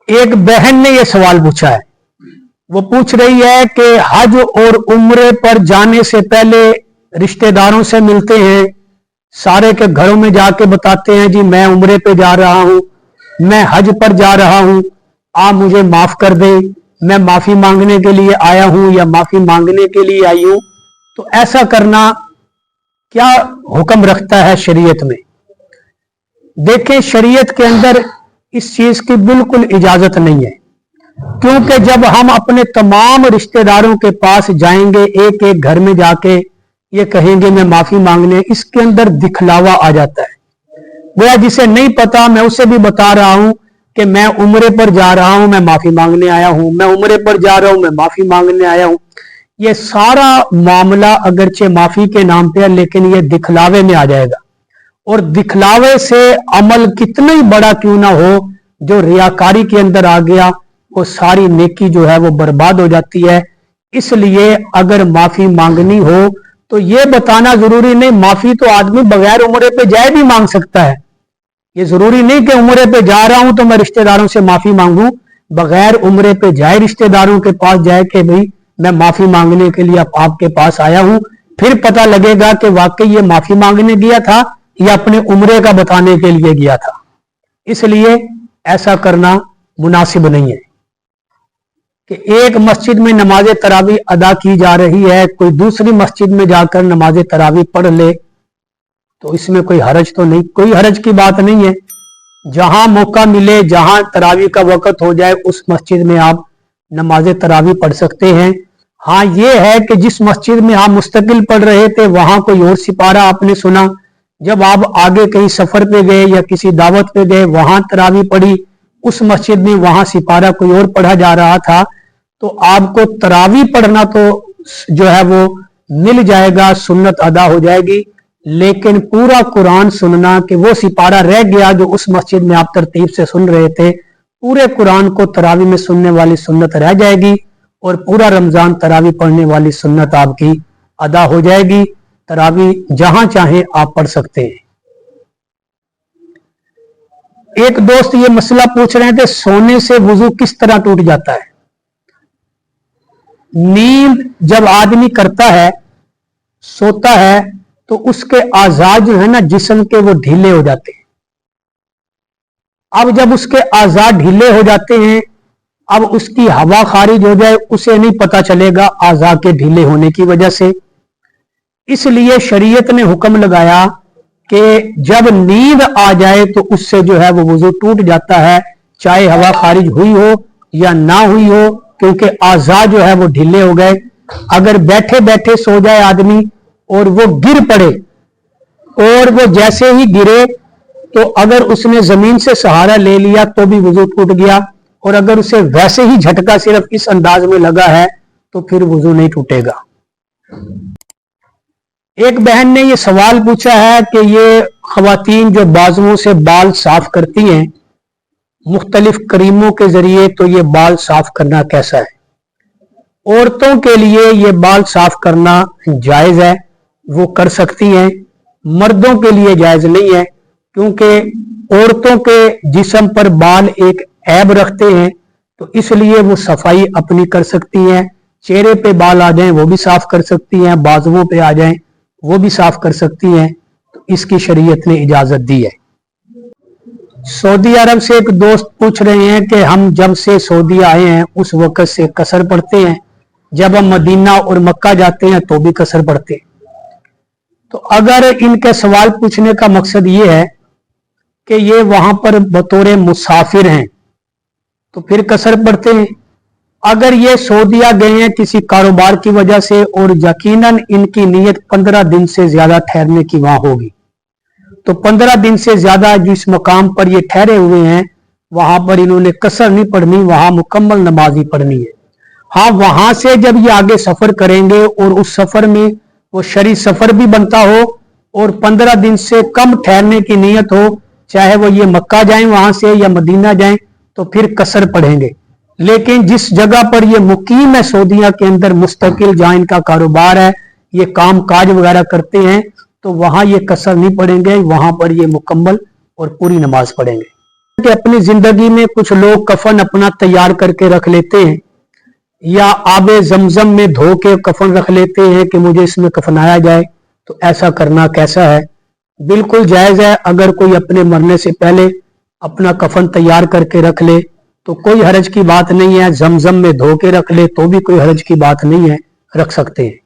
एक बहन ने यह सवाल पूछा है। वो पूछ रही है कि हज और उम्रे पर जाने से पहले रिश्तेदारों से मिलते हैं, सारे के घरों में जाके बताते हैं जी मैं उम्रे पे जा रहा हूं, मैं हज पर जा रहा हूं, आप मुझे माफ कर दे, मैं माफी मांगने के लिए आया हूं या माफी मांगने के लिए आई हूं। तो ऐसा करना क्या हुक्म रखता है शरीयत में? देखें, शरीयत के अंदर इस चीज की बिल्कुल इजाजत नहीं है, क्योंकि जब हम अपने तमाम रिश्तेदारों के पास जाएंगे, एक एक घर में जाके ये कहेंगे मैं माफी मांगने, इसके अंदर दिखलावा आ जाता है। गोया जिसे नहीं पता मैं उसे भी बता रहा हूं कि मैं उम्रे पर जा रहा हूं, मैं माफी मांगने आया हूं, मैं उम्रे पर जा रहा हूं, मैं माफी मांगने आया हूं। ये सारा मामला अगरचे माफी के नाम पे है, लेकिन ये दिखलावे में आ जाएगा, और दिखलावे से अमल कितना ही बड़ा क्यों ना हो, जो रियाकारी के अंदर आ गया वो सारी नेकी जो है वो बर्बाद हो जाती है। इसलिए अगर माफी मांगनी हो तो ये बताना जरूरी नहीं, माफी तो आदमी बगैर उम्रे पे जाए भी मांग सकता है। ये जरूरी नहीं कि उम्रे पे जा रहा हूं तो मैं रिश्तेदारों से माफी मांगू, बगैर उम्रे पे जाए रिश्तेदारों के पास जाए कि भाई मैं माफी मांगने के लिए आपके पास आया हूं, फिर पता लगेगा कि वाकई ये माफी मांगने गया था या अपने उम्रे का बताने के लिए गया था। इसलिए ऐसा करना मुनासिब नहीं है कि एक मस्जिद में नमाज तरावी अदा की जा रही है, कोई दूसरी मस्जिद में जाकर नमाज तरावी पढ़ ले, तो इसमें कोई हरज तो नहीं, कोई हरज की बात नहीं है। जहां मौका मिले, जहां तरावी का वक्त हो जाए, उस मस्जिद में आप नमाज तरावी पढ़ सकते हैं। हाँ, ये है कि जिस मस्जिद में आप मुस्तकिल पढ़ रहे थे वहां कोई और सिपारा आपने सुना, जब आप आगे कहीं सफर पे गए या किसी दावत पे गए, वहां तरावी पढ़ी, उस मस्जिद में वहां सिपारा कोई और पढ़ा जा रहा था, तो आपको तरावी पढ़ना तो जो है वो मिल जाएगा, सुन्नत अदा हो जाएगी। लेकिन पूरा कुरान सुनना कि वो सिपारा रह गया जो उस मस्जिद में आप तरतीब से सुन रहे थे, पूरे कुरान को तरावी में सुनने वाली सुन्नत रह जाएगी और पूरा रमजान तरावी पढ़ने वाली सुन्नत आपकी अदा हो जाएगी। तरावी जहां चाहे आप पढ़ सकते हैं। एक दोस्त ये मसला पूछ रहे थे, सोने से वुजू किस तरह टूट जाता है? नींद जब आदमी करता है, सोता है, तो उसके आज़ाद जो है ना जिस्म के, वो ढीले हो जाते हैं। अब जब उसके आज़ाद ढीले हो जाते हैं, अब उसकी हवा खारिज हो जाए, उसे नहीं पता चलेगा आज़ाद के ढीले होने की वजह से। इसलिए शरीयत ने हुक्म लगाया कि जब नींद आ जाए तो उससे जो है वो वुजू टूट जाता है, चाहे हवा खारिज हुई हो या ना हुई हो, क्योंकि आज़ाद जो है वो ढीले हो गए। अगर बैठे बैठे सो जाए आदमी और वो गिर पड़े, और वो जैसे ही गिरे तो अगर उसने जमीन से सहारा ले लिया तो भी वुजू टूट गया, और अगर उसे वैसे ही झटका सिर्फ इस अंदाज में लगा है तो फिर वुजू नहीं टूटेगा। एक बहन ने ये सवाल पूछा है कि ये खवातीन जो बाजुओं से बाल साफ करती हैं मुख्तलिफ करीमों के जरिए, तो ये बाल साफ करना कैसा है? औरतों के लिए ये बाल साफ करना जायज है, वो कर सकती हैं। मर्दों के लिए जायज नहीं है, क्योंकि औरतों के जिस्म पर बाल एक ऐब रखते हैं, तो इसलिए वो सफाई अपनी कर सकती हैं। चेहरे पे बाल आ जाएं वो भी साफ कर सकती हैं, बाजुओं पे आ जाएं वो भी साफ कर सकती हैं, तो इसकी शरीयत ने इजाजत दी है। सऊदी अरब से एक दोस्त पूछ रहे हैं कि हम जब से सऊदी आए हैं उस वक्त से कसर पढ़ते हैं, जब हम मदीना और मक्का जाते हैं तो भी कसर पढ़ते हैं। तो अगर इनके सवाल पूछने का मकसद ये है कि ये वहां पर बतौर मुसाफिर हैं तो फिर कसर पढ़ते हैं। अगर ये सऊदीया गए हैं किसी कारोबार की वजह से और यकीनन इनकी नीयत 15 दिन से ज्यादा ठहरने की वहां होगी, तो 15 दिन से ज्यादा जिस मकाम पर ये ठहरे हुए हैं वहां पर इन्होंने कसर नहीं पढ़नी, वहां मुकम्मल नमाज ही पढ़नी है। हाँ, वहां से जब ये आगे सफर करेंगे और उस सफर में वो शरी सफर भी बनता हो और 15 दिन से कम ठहरने की नीयत हो, चाहे वो ये मक्का जाएं वहां से या मदीना जाएं, तो फिर कसर पढ़ेंगे। लेकिन जिस जगह पर ये मुकीम है सऊदीया के अंदर मुस्तकिल, जहां इनका कारोबार है, ये काम काज वगैरह करते हैं, तो वहां ये कसर नहीं पड़ेंगे, वहां पर ये मुकम्मल और पूरी नमाज पढ़ेंगे। कि अपनी जिंदगी में कुछ लोग कफन अपना तैयार करके रख लेते हैं या आबे जमजम में धो के कफन रख लेते हैं कि मुझे इसमें कफनाया जाए, तो ऐसा करना कैसा है? बिल्कुल जायज है। अगर कोई अपने मरने से पहले अपना कफन तैयार करके रख ले तो कोई हरज की बात नहीं है। जमजम में धो के रख ले तो भी कोई हरज की बात नहीं है, रख सकते हैं।